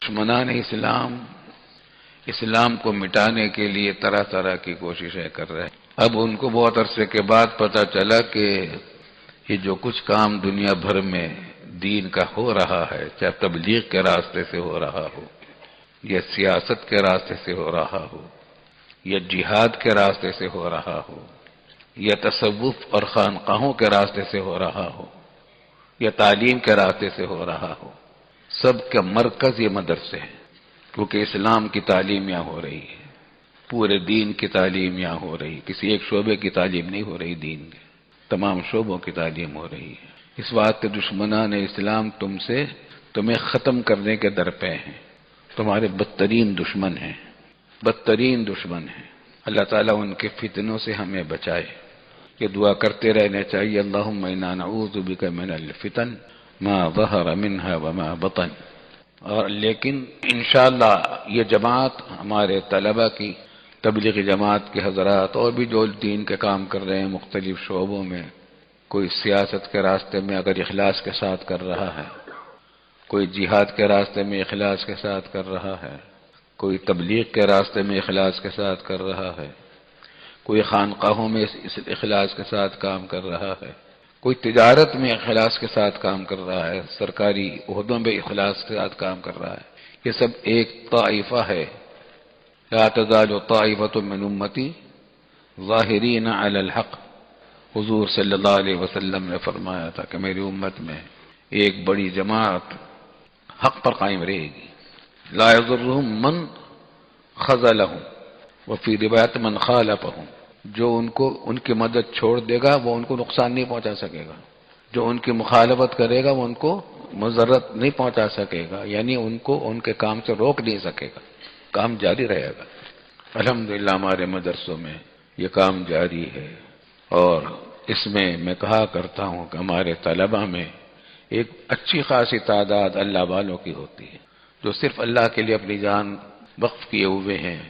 دشمنان اسلام کو مٹانے کے لیے طرح طرح کی کوششیں کر رہے ہیں۔ اب ان کو بہت عرصے کے بعد پتہ چلا کہ یہ جو کچھ کام دنیا بھر میں دین کا ہو رہا ہے، چاہے تبلیغ کے راستے سے ہو رہا ہو، یا سیاست کے راستے سے ہو رہا ہو، یا جہاد کے راستے سے ہو رہا ہو، یا تصوف اور خانقاہوں کے راستے سے ہو رہا ہو، یا تعلیم کے راستے سے ہو رہا ہو، سب کا مرکز یہ مدرسے ہیں، کیونکہ اسلام کی تعلیم یہاں ہو رہی ہے، پورے دین کی تعلیم یہاں ہو رہی ہے، کسی ایک شعبے کی تعلیم نہیں ہو رہی، دین کی تمام شعبوں کی تعلیم ہو رہی ہے۔ اس بات کے دشمنان اسلام تمہیں ختم کرنے کے درپے ہیں، تمہارے بدترین دشمن ہیں، بدترین دشمن ہیں۔ اللہ تعالیٰ ان کے فتنوں سے ہمیں بچائے، یہ دعا کرتے رہنا چاہیے، اللہم انا نعوذ بک من الفتن ما ظہر منها وما بطن۔ اور لیکن انشاءاللہ یہ جماعت ہمارے طلبہ کی، تبلیغی جماعت کے حضرات اور بھی جو دین کے کام کر رہے ہیں مختلف شعبوں میں، کوئی سیاست کے راستے میں اگر اخلاص کے ساتھ کر رہا ہے، کوئی جہاد کے راستے میں اخلاص کے ساتھ کر رہا ہے، کوئی تبلیغ کے راستے میں اخلاص کے ساتھ کر رہا ہے، کوئی خانقاہوں میں اس اخلاص کے ساتھ کام کر رہا ہے، کوئی تجارت میں اخلاص کے ساتھ کام کر رہا ہے، سرکاری عہدوں میں اخلاص کے ساتھ کام کر رہا ہے، یہ سب ایک طائفہ ہے۔ لا تزال طائفة من امتی ظاہرین علی الحق، حضور صلی اللہ علیہ وسلم نے فرمایا تھا کہ میری امت میں ایک بڑی جماعت حق پر قائم رہے گی، لا یضرهم من خذلهم، وفی روایت من خالفهم، جو ان کی مدد چھوڑ دے گا وہ ان کو نقصان نہیں پہنچا سکے گا، جو ان کی مخالفت کرے گا وہ ان کو مضرت نہیں پہنچا سکے گا، یعنی ان کو ان کے کام سے روک نہیں سکے گا، کام جاری رہے گا۔ الحمدللہ ہمارے مدرسوں میں یہ کام جاری ہے، اور اس میں کہا کرتا ہوں کہ ہمارے طلبہ میں ایک اچھی خاصی تعداد اللہ والوں کی ہوتی ہے، جو صرف اللہ کے لیے اپنی جان وقف کیے ہوئے ہیں،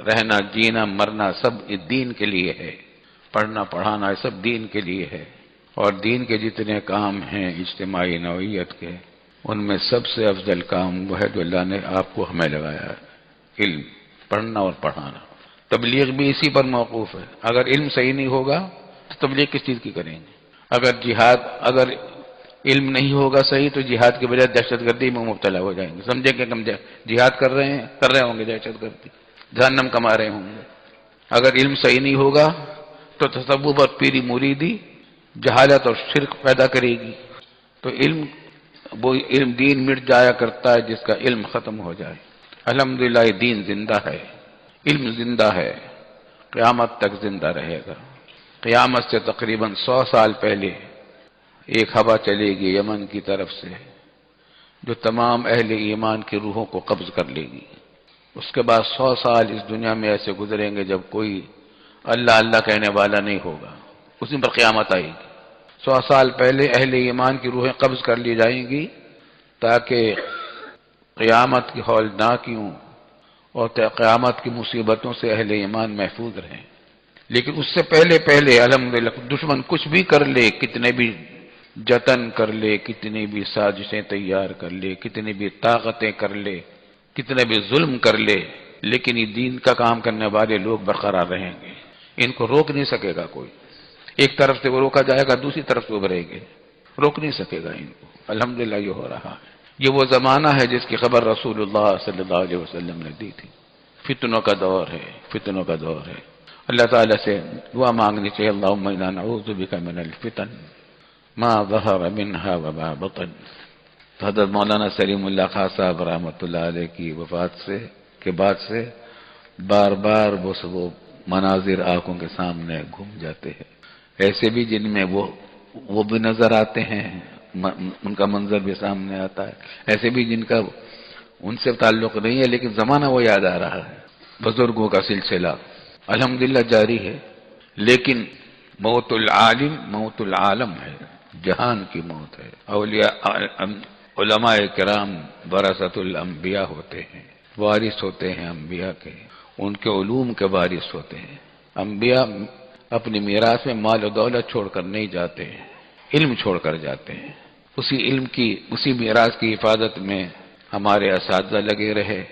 رہنا جینا مرنا سب دین کے لیے ہے، پڑھنا پڑھانا سب دین کے لیے ہے، اور دین کے جتنے کام ہیں اجتماعی نوعیت کے، ان میں سب سے افضل کام وہ ہے جو اللہ نے آپ کو ہمیں لگایا ہے، علم، پڑھنا اور پڑھانا۔ تبلیغ بھی اسی پر موقوف ہے، اگر علم صحیح نہیں ہوگا تو تبلیغ کس چیز کی کریں گے؟ اگر علم نہیں ہوگا صحیح تو جہاد کے بجائے دہشت گردی میں مبتلا ہو جائیں گے، سمجھیں کہ ہم جہاد کر رہے ہوں گے، دہشت گردی جہنم کما رہے ہوں گے۔ اگر علم صحیح نہیں ہوگا تو تصوف اور پیری مریدی جہالت اور شرک پیدا کرے گی۔ تو وہ علم دین مٹ جایا کرتا ہے جس کا علم ختم ہو جائے۔ الحمدللہ یہ دین زندہ ہے، علم زندہ ہے، قیامت تک زندہ رہے گا۔ قیامت سے تقریباً 100 سال پہلے ایک ہوا چلے گی یمن کی طرف سے، جو تمام اہل ایمان کی روحوں کو قبض کر لے گی۔ اس کے بعد 100 سال اس دنیا میں ایسے گزریں گے جب کوئی اللہ اللہ کہنے والا نہیں ہوگا، اس دن پر قیامت آئے گی۔ 100 سال پہلے اہل ایمان کی روحیں قبض کر لی جائیں گی تاکہ قیامت کی ہولناکیوں اور قیامت کی مصیبتوں سے اہل ایمان محفوظ رہیں۔ لیکن اس سے پہلے الحمدللہ دشمن کچھ بھی کر لے، کتنے بھی جتن کر لے، کتنی بھی سازشیں تیار کر لے، کتنی بھی طاقتیں کر لے، کتنے بھی ظلم کر لے، لیکن یہ دین کا کام کرنے والے لوگ برقرار رہیں گے، ان کو روک نہیں سکے گا کوئی۔ ایک طرف سے وہ روکا جائے گا، دوسری طرف سے ابھریں گے، روک نہیں سکے گا ان کو۔ الحمدللہ یہ ہو رہا ہے۔ یہ وہ زمانہ ہے جس کی خبر رسول اللہ صلی اللہ علیہ وسلم نے دی تھی۔ فتنوں کا دور ہے، فتنوں کا دور ہے۔ اللہ تعالیٰ سے دعا مانگنی چاہیے، اللہم انا نعوذ بک من الفتن ما ظہر منها وما بطن۔ حضرت مولانا سلیم اللہ خان صاحب رحمۃ اللہ علیہ کی وفات کے بعد سے بار بار وہ مناظر آنکھوں کے سامنے گھوم جاتے ہیں، ایسے بھی جن میں وہ بھی نظر آتے ہیں، ان کا منظر بھی سامنے آتا ہے، ایسے بھی جن کا ان سے تعلق نہیں ہے لیکن زمانہ وہ یاد آ رہا ہے۔ بزرگوں کا سلسلہ الحمدللہ جاری ہے، لیکن موت العالم موت العالم ہے، جہان کی موت ہے۔ اولیاء علماء کرام ورثۃ الانبیاء ہوتے ہیں، وارث ہوتے ہیں انبیاء کے، ان کے علوم کے وارث ہوتے ہیں۔ انبیاء اپنی میراث میں مال و دولت چھوڑ کر نہیں جاتے ہیں، علم چھوڑ کر جاتے ہیں۔ اسی علم کی، اسی میراث کی حفاظت میں ہمارے اساتذہ لگے رہے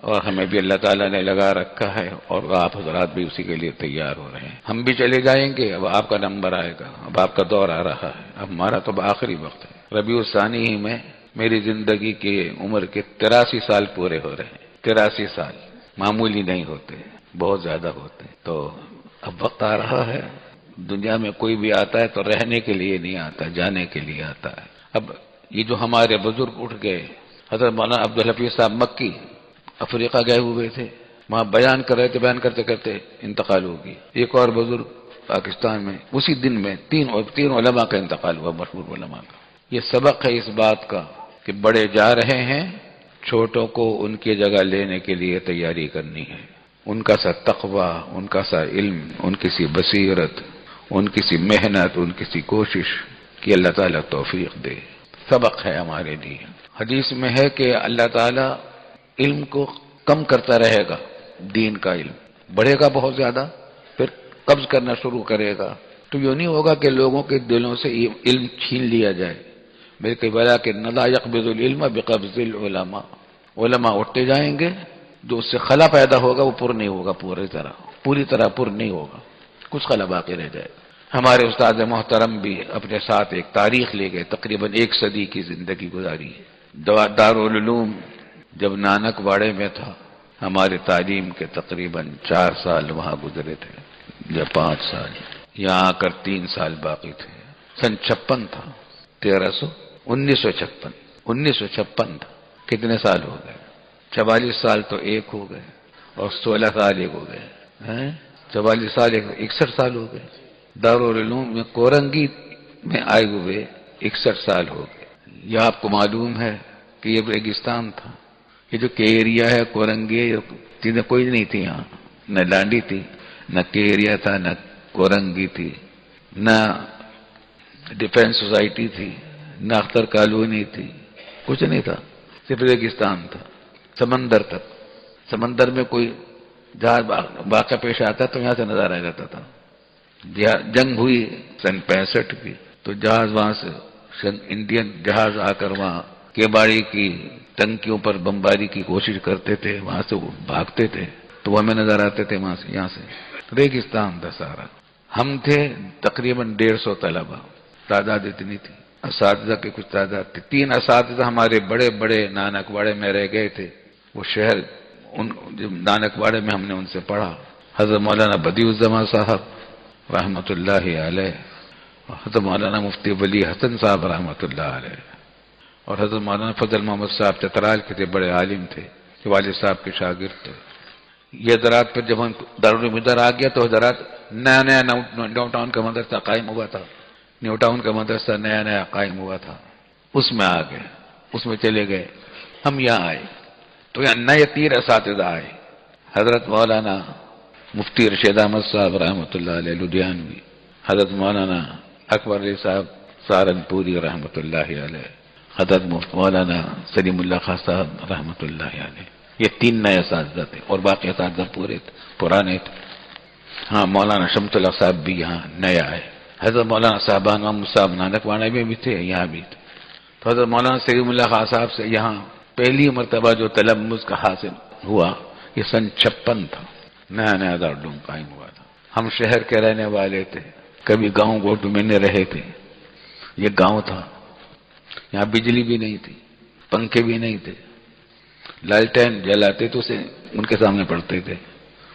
اور ہمیں بھی اللہ تعالیٰ نے لگا رکھا ہے، اور آپ حضرات بھی اسی کے لیے تیار ہو رہے ہیں۔ ہم بھی چلے جائیں گے، اب آپ کا نمبر آئے گا، اب آپ کا دور آ رہا ہے، اب ہمارا تو آخری وقت ہے۔ ربیع الثانی ہی میں میری زندگی کی عمر کے 83 سال پورے ہو رہے ہیں۔ 83 سال معمولی نہیں ہوتے، بہت زیادہ ہوتے۔ تو اب وقت آ رہا ہے، دنیا میں کوئی بھی آتا ہے تو رہنے کے لیے نہیں آتا، جانے کے لیے آتا ہے۔ اب یہ جو ہمارے بزرگ اٹھ گئے، حضرت مولانا عبدالحفیظ صاحب مکی افریقہ گئے ہوئے تھے، وہاں بیان کر رہے تھے، بیان کرتے کرتے انتقال ہو گئی۔ ایک اور بزرگ پاکستان میں اسی دن میں تین علماء کا انتقال ہوا، مشہور علماء کا۔ یہ سبق ہے اس بات کا کہ بڑے جا رہے ہیں، چھوٹوں کو ان کی جگہ لینے کے لیے تیاری کرنی ہے۔ ان کا سا تقوی، ان کا سا علم، ان کی سی بصیرت، ان کی سی محنت، ان کی سی کوشش کہ اللہ تعالیٰ توفیق دے، سبق ہے ہمارے لیے۔ حدیث میں ہے کہ اللہ تعالیٰ علم کو کم کرتا رہے گا، دین کا علم بڑھے گا بہت زیادہ، پھر قبض کرنا شروع کرے گا۔ تو یہ نہیں ہوگا کہ لوگوں کے دلوں سے علم چھین لیا جائے، بلکہ بلا کہ لا يقبض العلم بقبض العلماء، علماء اٹھتے جائیں گے، جو اس سے خلا پیدا ہوگا وہ پر نہیں ہوگا، پوری طرح پر نہیں ہوگا، کچھ خلا باقی رہ جائے گا۔ ہمارے استاد محترم بھی اپنے ساتھ ایک تاریخ لے گئے، تقریباً 1 صدی کی زندگی گزاری ہے۔ دارالعلوم جب نانک واڑے میں تھا، ہمارے تعلیم کے تقریباً 4 سال وہاں گزرے تھے یا 5 سال، یہاں آ کر 3 سال باقی تھے۔ سن 56 تھا، 1956 تھا۔ کتنے سال ہو گئے؟ 44 سال تو ایک ہو گئے، اور 16 سال ایک ہو گئے، 44 سال 61 سال ہو گئے۔ دارالعلوم میں کورنگی میں آئے ہوئے 61 سال ہو گئے۔ یہ آپ کو معلوم ہے کہ یہ ریگستان تھا۔ یہ جو کے ایریا ہے کورنگی، چیزیں کوئی نہیں تھی یہاں، نہ لانڈی تھی، نہ کے ایریا تھا، نہ کورنگی تھی، نہ ڈیفینس سوسائٹی تھی، نہ اختر کالونی تھی، کچھ نہیں تھا، صرف ریگستان تھا۔ سمندر تک، سمندر میں کوئی جہاز واقعہ پیش آتا تو یہاں سے نظر آ جاتا تھا۔ جنگ ہوئی سن 65 کی، تو جہاز وہاں سے انڈین جہاز آ کر وہاں کیباڑی کی ٹنکیوں پر بمباری کی کوشش کرتے تھے، وہاں سے وہ بھاگتے تھے تو وہ ہمیں نظر آتے تھے وہاں سے، یہاں سے۔ ریگستان تھا سارا۔ ہم تھے تقریباً 150 طلبہ، تعداد اتنی تھی۔ اساتذہ کی کچھ تعداد تھی، 3 اساتذہ ہمارے بڑے بڑے نانک واڑے میں رہ گئے تھے۔ وہ شہر نانک واڑے میں ہم نے ان سے پڑھا، حضرت مولانا بدیع الزمان صاحب رحمۃ اللہ علیہ، حضرت مولانا مفتی ولی حسن صاحب رحمۃ اللہ علیہ، اور حضرت مولانا فضل محمد صاحب چترال کے تھے، بڑے عالم تھے، کہ والد صاحب کے شاگرد تھے۔ یہ حضرات پھر جب ہم دارالعلوم ادھر آ گیا تو حضرات نیا نیو ٹاؤن کا مدرسہ قائم ہوا تھا، نیو ٹاؤن کا مدرسہ نیا قائم ہوا تھا، اس میں آ گئے، اس میں چلے گئے۔ ہم یہاں آئے تو یہاں نئے 3 اساتذہ آئے، حضرت مولانا مفتی رشید احمد صاحب رحمۃ اللہ علیہ لدھیانوی، حضرت مولانا اکبر علی صاحب سہارنپوری رحمۃ اللہ علیہ، حضرت مولانا سلیم اللہ خان صاحب رحمۃ اللہ علیہ۔ یہ 3 نئے اساتذہ تھے، اور باقی اساتذہ پرانے تھے۔ ہاں، مولانا شمس اللہ صاحب بھی یہاں نئے آئے، حضرت مولانا صاحبان محمد صاحب نانک واڑے میں بھی تھے، یہاں بھی تھے۔ تو حضرت مولانا سلیم اللہ خان صاحب سے یہاں پہلی مرتبہ جو تلمذ کا حاصل ہوا، یہ سن 56 تھا، نیا دارالعلوم قائم ہوا تھا۔ ہم شہر کے رہنے والے تھے، کبھی گاؤں گوٹوں میں نہیں رہے تھے، یہ گاؤں تھا، یہاں بجلی بھی نہیں تھی، پنکھے بھی نہیں تھے، لالٹین جلاتے تو اسے ان کے سامنے پڑتے تھے،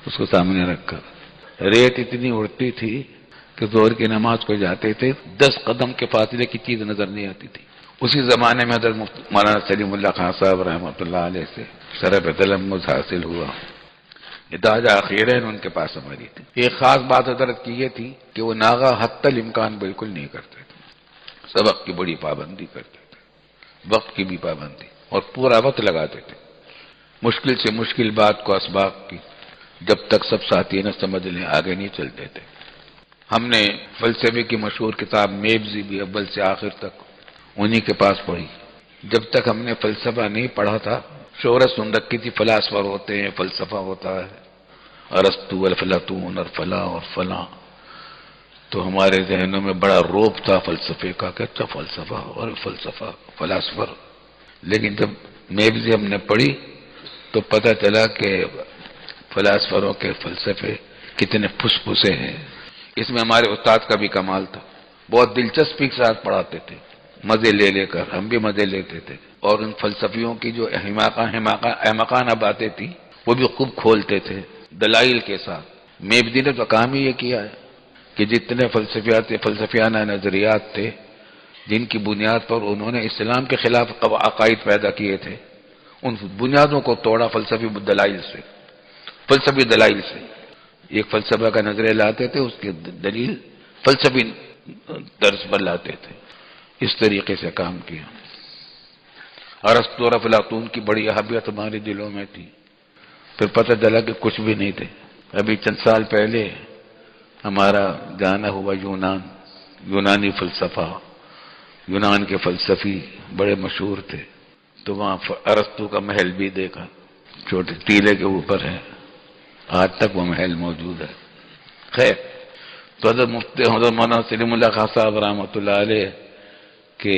اس کو سامنے رکھ کر۔ ریت اتنی اڑتی تھی کہ ظہر کی نماز کو جاتے تھے، 10 قدم کے فاصلے کی چیز نظر نہیں آتی تھی۔ اسی زمانے میں حضرت مولانا سلیم اللہ خان صاحب رحمۃ اللہ علیہ سے شرف تلمذ حاصل ہوا۔ یہ تازہ اخیرین ان کے پاس ہماری تھی۔ ایک خاص بات حضرت کی یہ تھی کہ وہ ناغہ حتی الامکان بالکل نہیں کرتے تھے، سبق کی بڑی پابندی کرتے تھے، وقت کی بھی پابندی، اور پورا وقت لگاتے تھے۔ مشکل سے مشکل بات کو اسباق کی جب تک سب ساتھی نہ سمجھ لیں آگے نہیں چلتے تھے۔ ہم نے فلسفے کی مشہور کتاب میبزی بھی اول سے آخر تک انہی کے پاس پڑھی۔ جب تک ہم نے فلسفہ نہیں پڑھا تھا، شہرت سن رکھی تھی فلاسفر ہوتے ہیں، فلسفہ ہوتا ہے، ارسطو والافلاطون اور فلاں اور فلاں، تو ہمارے ذہنوں میں بڑا روب تھا فلسفے کا، کہ اچھا فلسفہ اور فلسفہ فلاسفر، لیکن جب میبزی ہم نے پڑھی تو پتہ چلا کہ فلاسفروں کے فلسفے کتنے پھسے ہیں. اس میں ہمارے استاد کا بھی کمال تھا. بہت دلچسپی کے ساتھ پڑھاتے تھے، مزے لے لے کر، ہم بھی مزے لیتے تھے. اور ان فلسفیوں کی جو احمقانہ باتیں تھیں وہ بھی خوب کھولتے تھے دلائل کے ساتھ. میبزی نے تو کام ہی یہ کیا ہے کہ جتنے فلسفیانہ نظریات تھے جن کی بنیاد پر انہوں نے اسلام کے خلاف عقائد پیدا کیے تھے، ان بنیادوں کو توڑا فلسفی دلائل سے. ایک فلسفہ کا نظریہ لاتے تھے، اس کی دلیل فلسفی درس پر لاتے تھے. اس طریقے سے کام کیا. ارسطو اور افلاطون کی بڑی اہمیت ہمارے دلوں میں تھی. پھر پتہ چلا کہ کچھ بھی نہیں تھے. ابھی چند سال پہلے ہمارا جانا ہوا یونانی فلسفہ، یونان کے فلسفی بڑے مشہور تھے. تو وہاں ارسطو کا محل بھی دیکھا، چھوٹے ٹیلے کے اوپر ہے، آج تک وہ محل موجود ہے. خیر، تو حضرت مولانا سلیم اللہ خان صاحب رحمۃ اللہ علیہ کے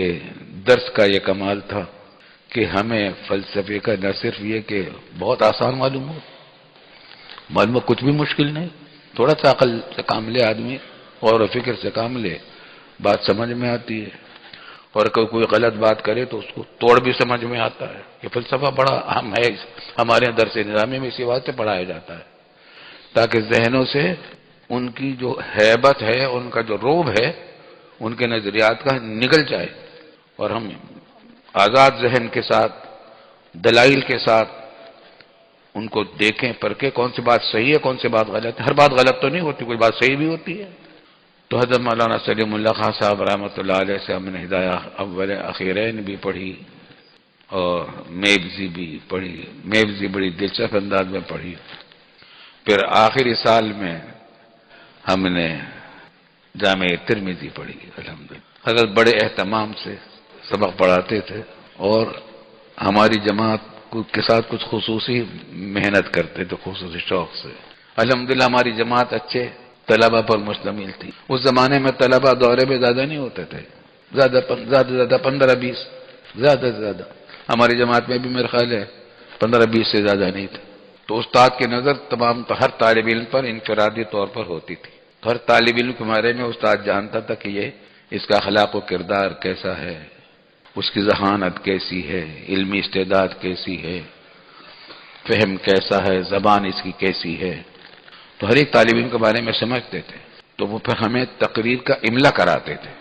درس کا یہ کمال تھا کہ ہمیں فلسفے کا نہ صرف یہ کہ بہت آسان معلوم کچھ بھی مشکل نہیں، تھوڑا سا عقل سے کام لے آدمی، غور و فکر سے کام لے، بات سمجھ میں آتی ہے. اور کوئی غلط بات کرے تو اس کو توڑ بھی سمجھ میں آتا ہے. یہ فلسفہ بڑا اہم ہے. ہمارے درس نظامی میں اسی واسطے پڑھایا جاتا ہے تاکہ ذہنوں سے ان کی جو ہیبت ہے، ان کا جو روب ہے، ان کے نظریات کا نکل جائے اور ہم آزاد ذہن کے ساتھ، دلائل کے ساتھ ان کو دیکھیں، پرکھیں کون سی بات صحیح ہے، کون سی بات غلط ہے. ہر بات غلط تو نہیں ہوتی، کوئی بات صحیح بھی ہوتی ہے. تو حضرت مولانا سلیم اللہ خان صاحب رحمۃ اللہ علیہ سے ہم نے ہدایہ اول اخیرین بھی پڑھی اور میبزی بھی پڑھی. میبزی بڑی دلچسپ انداز میں پڑھی. پھر آخری سال میں ہم نے جامع ترمذی پڑھی. الحمدللہ حضرت بڑے اہتمام سے سبق پڑھاتے تھے اور ہماری جماعت کے ساتھ کچھ خصوصی محنت کرتے تھے، خصوصی شوق سے. الحمدللہ ہماری جماعت اچھے طلبہ پر مشتمل تھی. اس زمانے میں طلبہ دورے میں زیادہ نہیں ہوتے تھے، زیادہ 15-20 زیادہ سے زیادہ. ہماری جماعت میں بھی میرے خیال ہے 15-20 سے زیادہ نہیں تھے. تو استاد کی نظر تمام ہر طالب علم پر انفرادی طور پر ہوتی تھی. ہر طالب علم کے بارے میں استاد جانتا تھا کہ یہ اس کا اخلاق و کردار کیسا ہے، اس کی ذہانت کیسی ہے، علمی استعداد کیسی ہے، فہم کیسا ہے، زبان اس کی کیسی ہے. تو ہر ایک طالب علم کے بارے میں سمجھتے تھے. تو وہ پھر ہمیں تقریر کا املا کراتے تھے،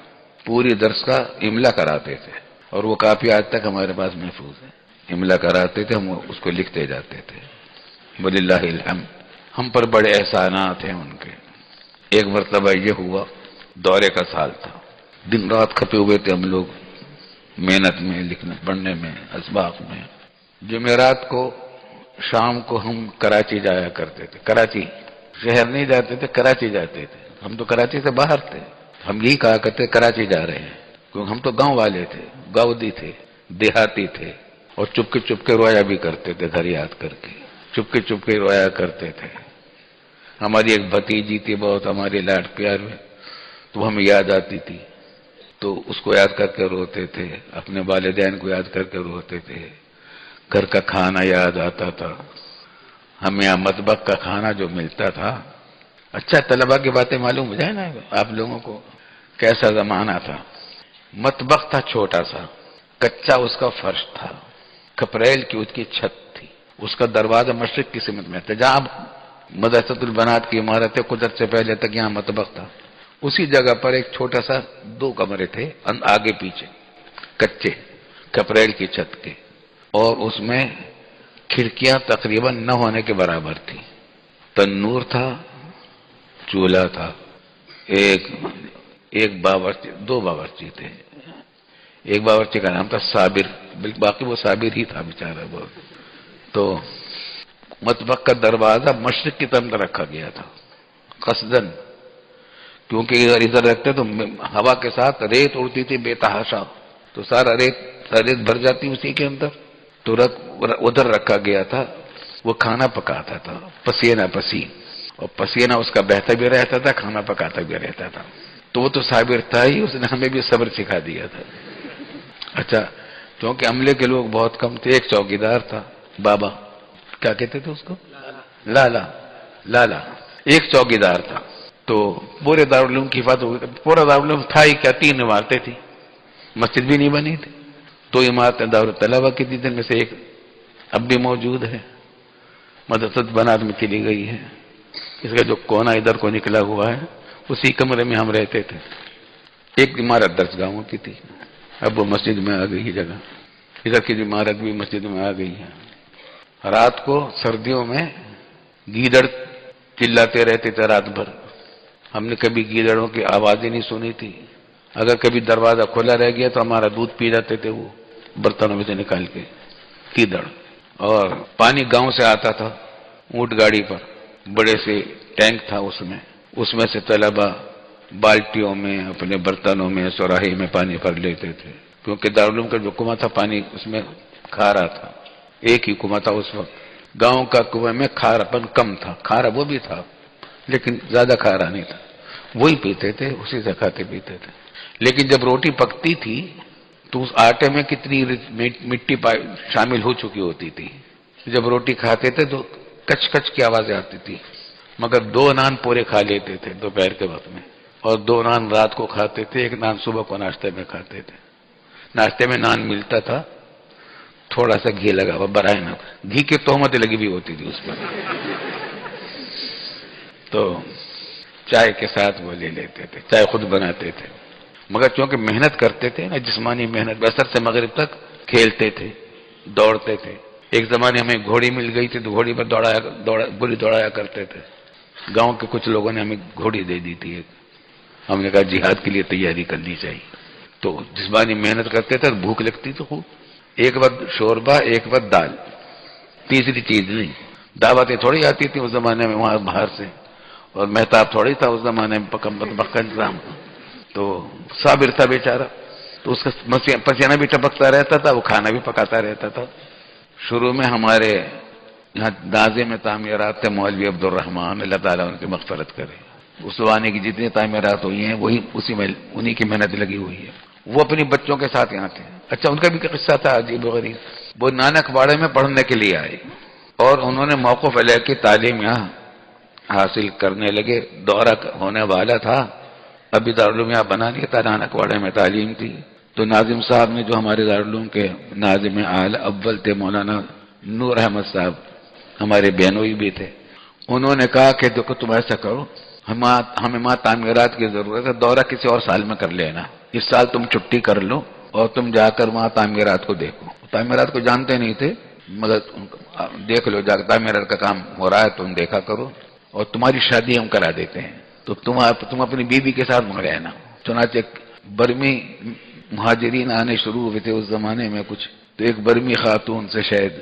پوری درس کا املا کراتے تھے اور وہ کافی آج تک ہمارے پاس محفوظ ہے. املا کراتے تھے، ہم اس کو لکھتے جاتے تھے. وللہ الحمد. ہم پر بڑے احسانات ہیں ان کے. ایک مرتبہ یہ ہوا، دورے کا سال تھا، دن رات کھپے ہوئے تھے ہم لوگ محنت میں، لکھنے پڑھنے میں، اسباق میں. جمعرات کو شام کو ہم کراچی جایا کرتے تھے. کراچی شہر نہیں جاتے تھے، کراچی جاتے تھے. ہم تو کراچی سے باہر تھے، ہم یہی کہا کرتے کراچی جا رہے ہیں، کیونکہ ہم تو گاؤں والے تھے، گاؤدی تھے، دیہاتی تھے. اور چپ کے رویا بھی کرتے تھے، گھر یاد کر کے چپ کے رویا کرتے تھے. ہماری ایک بھتیجی تھی بہت ہماری لاڈ پیار میں، تو ہمیں یاد آتی تھی تو اس کو یاد کر کے روتے تھے، اپنے والدین کو یاد کر کے روتے تھے. گھر کا کھانا یاد آتا تھا. ہمیں یہاں مطبخ کا کھانا جو ملتا تھا. اچھا طلبہ کی باتیں معلوم ہو جائے نا آپ لوگوں کو، کیسا زمانہ تھا. مطبخ تھا چھوٹا سا، کچا اس کا فرش تھا، کپریل کی اس کی چھت تھی، اس کا دروازہ مشرق کی سمت میں تھا. جہاں مدرسۃ البنات کی عمارت ہے قدرت سے پہلے تک یہاں مطبخ تھا. اسی جگہ پر ایک چھوٹا سا 2 کمرے تھے آگے پیچھے، کچے کپریل کی چھت کے، اور اس میں کھڑکیاں تقریباً نہ ہونے کے برابر تھی. تنور تھا، چولہا تھا. ایک باورچی، 2 باورچی تھے. ایک باورچی کا نام تھا صابر، باقی وہ صابر ہی تھا بیچارہ بہت. تو مطبخ کا دروازہ مشرق کی طرف رکھا گیا تھا قصدن، کیونکہ ادھر رکھتے تو ہوا کے ساتھ ریت اڑتی تھی بے تحاشا، تو سارا ریت بھر جاتی اسی کے اندر. تو ادھر رکھا گیا تھا. وہ کھانا پکاتا تھا پسینہ پسین، اور پسینہ اس کا بہتا بھی رہتا تھا، کھانا پکاتا بھی رہتا تھا. تو وہ تو صابر تھا ہی، اس نے ہمیں بھی صبر سکھا دیا تھا. اچھا کیونکہ عملے کے لوگ بہت کم تھے. ایک چوکیدار تھا بابا، کیا کہتے تھے اس کو، لالا. لالا ایک چوکیدار تھا. تو پورے دارالعلوم کی حفاظت ہو گئی. پورا دارالعلوم تھا ہی کیا، 3 عمارتیں تھیں، مسجد بھی نہیں بنی تھی. 2 عمارتیں دارالطلبہ کی تھی، جن میں سے ایک اب بھی موجود ہے، مدرسۃ بنات میں چلی گئی ہے. اس کا جو کونا ادھر کو نکلا ہوا ہے، اسی کمرے میں ہم رہتے تھے. ایک عمارت درسگاہوں کی تھی، اب وہ مسجد میں آ گئی جگہ. ادھر کی عمارت بھی مسجد میں آ گئی ہے. رات کو سردیوں میں گیدڑ چلاتے رہتے تھے رات بھر. ہم نے کبھی گیدڑوں کی آوازیں نہیں سنی تھی. اگر کبھی دروازہ کھلا رہ گیا تو ہمارا دودھ پی جاتے تھے وہ برتنوں میں سے نکال کے گیدڑ. اور پانی گاؤں سے آتا تھا اونٹ گاڑی پر، بڑے سے ٹینک تھا اس میں سے طلبہ بالٹیوں میں اپنے برتنوں میں سراہی میں پانی بھر لیتے تھے. کیونکہ دارالعلوم کا جو کنواں تھا پانی اس میں کھارا تھا. ایک ہی کنواں تھا اس وقت. گاؤں کا کنویں میں کھارا کم تھا، کھارا وہ بھی تھا لیکن زیادہ کھارا نہیں تھا. وہی پیتے تھے، اسی سے کھاتے پیتے تھے. لیکن جب روٹی پکتی تھی تو اس آٹے میں کتنی مٹی شامل ہو چکی ہوتی تھی. جب روٹی کھاتے تھے تو کچ کچ کی آوازیں آتی تھی. مگر 2 نان پورے کھا لیتے تھے دوپہر کے وقت میں، اور 2 نان رات کو کھاتے تھے. 1 نان صبح کو ناشتے میں کھاتے تھے. ناشتے میں نان ملتا تھا، تھوڑا سا گھی لگا ہوا برائے نہ، گھی کی تہمتیں لگی بھی ہوتی تھی اس پر. تو چائے کے ساتھ وہ لے لیتے تھے، چائے خود بناتے تھے. مگر چونکہ محنت کرتے تھے نا، جسمانی محنت، بسر سے مغرب تک کھیلتے تھے، دوڑتے تھے. ایک زمانے ہمیں گھوڑی مل گئی تھی تو گھوڑی پر دوڑایا کرتے تھے. گاؤں کے کچھ لوگوں نے ہمیں گھوڑی دے دی تھی ایک. ہم نے کہا جہاد کے لیے تیاری کرنی چاہیے. تو جسمانی محنت کرتے تھے، بھوک لگتی تو خوب. ایک وقت شوربہ، ایک وقت دال، تیسری چیز نہیں. دعوتیں تھوڑی آتی تھی اس زمانے میں وہاں باہر سے، اور محتاب تھوڑی تھا اس زمانے میں پکا انتظام. تو صابر تھا بیچارہ، تو اس کا پسینہ بھی ٹپکتا رہتا تھا، وہ کھانا بھی پکاتا رہتا تھا. شروع میں ہمارے یہاں نازے میں تعمیرات تھے مولوی عبدالرحمان، اللہ تعالیٰ ان کی مغفرت کرے. اس زمانے کی جتنی تعمیرات ہوئی ہیں وہی اسی میں انہی کی محنت لگی ہوئی ہے. وہ اپنی بچوں کے ساتھ یہاں تھے. اچھا، ان کا بھی قصہ تھا عجیب و غریب. وہ نانک واڑے میں پڑھنے کے لیے آئے اور انہوں نے موقف علیہ کی تعلیم یہاں حاصل کرنے لگے. دورہ ہونے والا تھا، ابھی دارالعلوم یہاں بنا لیا تھا، نانک واڑے میں تعلیم تھی. تو ناظم صاحب نے، جو ہمارے دارالعلوم کے ناظم اعلی اول تھے، مولانا نور احمد صاحب، ہمارے بہنوئی بھی تھے، انہوں نے کہا کہ دیکھو تم ایسا کرو، ہمیں وہاں تعمیرات کی ضرورت ہے، دورہ کسی اور سال میں کر لینا. اس سال تم چھٹی کر لو اور تم جا کر وہاں تعمیرات کو دیکھو. تعمیرات کو جانتے نہیں تھے، مگر دیکھ لو جا کر، تعمیرات کا کام ہو رہا ہے تم دیکھا کرو، اور تمہاری شادی ہم کرا دیتے ہیں. تو تم اپنی بیوی کے ساتھ وہاں رہنا. چنانچہ برمی مہاجرین آنے شروع ہوئے تھے اس زمانے میں کچھ، تو ایک برمی خاتون سے شاید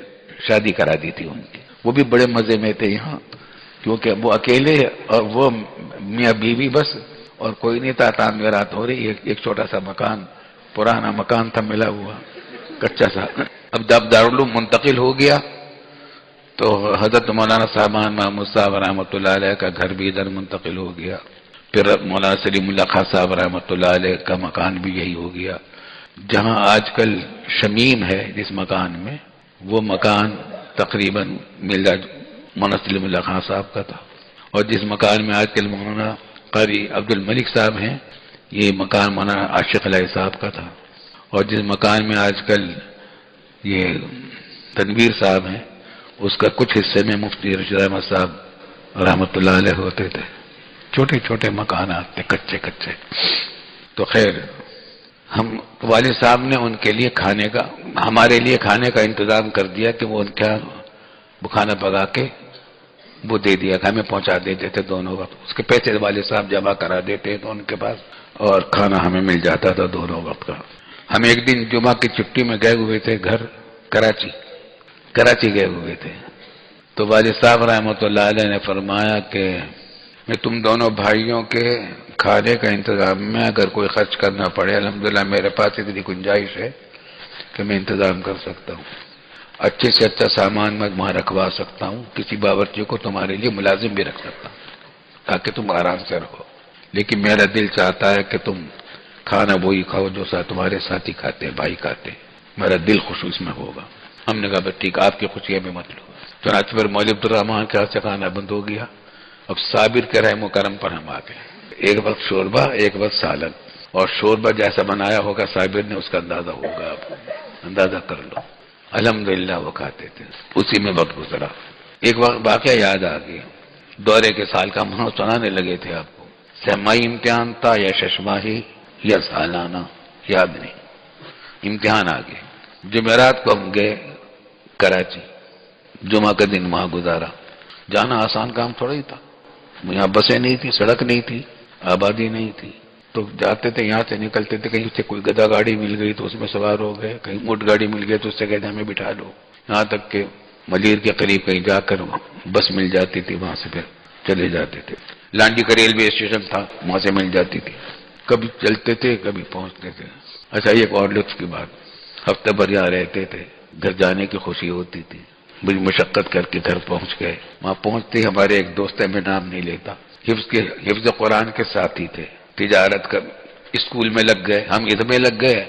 شادی کرا دی تھی ان کی. وہ بھی بڑے مزے میں تھے یہاں، کیونکہ وہ اکیلے اور وہ میاں بیوی بس، اور کوئی نہیں تھا. تعمیرات ہو رہی ہے، ایک چھوٹا سا مکان، پرانا مکان تھا ملا ہوا، کچا سا. اب جب دارالعلوم منتقل ہو گیا تو حضرت مولانا صاحبان محمود صاحب رحمۃ اللہ علیہ کا گھر بھی ادھر منتقل ہو گیا. پھر مولانا سلیم اللہ خان صاحب رحمۃ اللہ علیہ کا مکان بھی یہی ہو گیا. جہاں آج کل شمیم ہے جس مکان میں، وہ مکان تقریباً مولانا سلیم اللہ خان صاحب کا تھا. اور جس مکان میں آج کل مولانا قاری عبد الملک صاحب ہیں، یہ مکان مولانا عاشق علیہ صاحب کا تھا. اور جس مکان میں آج کل یہ تنویر صاحب ہیں، اس کا کچھ حصے میں مفتی رشید احمد صاحب رحمۃ اللہ علیہ ہوتے تھے. چھوٹے چھوٹے مکانات تھے، کچے کچے. تو خیر، ہم والد صاحب نے ان کے لیے کھانے کا، ہمارے لیے کھانے کا انتظام کر دیا کہ وہ ان کا وہ کھانا پکا کے وہ دے دیا، ہمیں پہنچا دیتے تھے دونوں وقت. اس کے پیسے والد صاحب جمع کرا دیتے تو ان کے پاس، اور کھانا ہمیں مل جاتا تھا دونوں وقت کا. ہم ایک دن جمعہ کی چھٹی میں گئے ہوئے تھے گھر، کراچی گئے ہوئے تھے. تو والد صاحب رحمۃ اللہ علیہ نے فرمایا کہ میں تم دونوں بھائیوں کے کھانے کا انتظام میں اگر کوئی خرچ کرنا پڑے، الحمدللہ میرے پاس اتنی گنجائش ہے کہ میں انتظام کر سکتا ہوں. اچھے سے اچھا سامان میں وہاں رکھوا سکتا ہوں، کسی باورچی کو تمہارے لیے ملازم بھی رکھ سکتا ہوں تاکہ تم آرام سے رہو. لیکن میرا دل چاہتا ہے کہ تم کھانا وہی کھاؤ جو تمہارے ساتھی کھاتے ہیں، بھائی کھاتے ہیں. میرا دل خوش اس میں ہوگا۔ ہم نے کہا ٹھیک، آپ کی خوشی میں مت لو۔ چنانچہ پھر مولوی عبدالرحمان کے ہاتھ سے کھانا بند ہو گیا۔ اب صابر کے رحم و کرم پر ہم آ گئے۔ ایک وقت شوربہ، ایک وقت سالن، اور شوربہ جیسا بنایا ہوگا صابر نے، اس کا اندازہ ہوگا، آپ اندازہ کر لو۔ الحمدللہ وہ کھاتے تھے، اسی میں وقت گزرا۔ ایک وقت واقعہ یاد آ گیا، دورے کے سال کا ہم سنانے لگے تھے آپ کو۔ سمائی امتحان تھا یا ششماہی یا سالانہ، یاد نہیں، امتحان آ گئے۔ جمعرات کو ہم گئے کراچی، جمعہ کا دن وہاں گزارا۔ جانا آسان کام تھوڑا ہی تھا، یہاں بسیں نہیں تھی، سڑک نہیں تھی، آبادی نہیں تھی، تو جاتے تھے، یہاں سے نکلتے تھے، کہیں سے کوئی گدا گاڑی مل گئی تو اس میں سوار ہو گئے، کہیں اونٹ گاڑی مل گئی تو اس سے کہتے ہمیں بٹھا لو، یہاں تک کہ ملیر کے قریب کہیں جا کر بس مل جاتی تھی، وہاں سے پھر چلے جاتے تھے۔ لانڈی کا ریلوے اسٹیشن تھا، وہاں سے مل جاتی تھی، کبھی چلتے تھے کبھی پہنچتے تھے۔ اچھا، ایک اور لطف کی بات، ہفتے بھر یہاں رہتے تھے، گھر جانے کی خوشی ہوتی تھی، بڑی مشقت کر کے گھر پہنچ گئے۔ وہاں پہنچتے ہی ہمارے ایک دوست ہے، میں نام نہیں لیتا، حفظ قرآن کے ساتھی تھے، تجارت کا اسکول میں لگ گئے، ہم ادھر میں لگ گئے،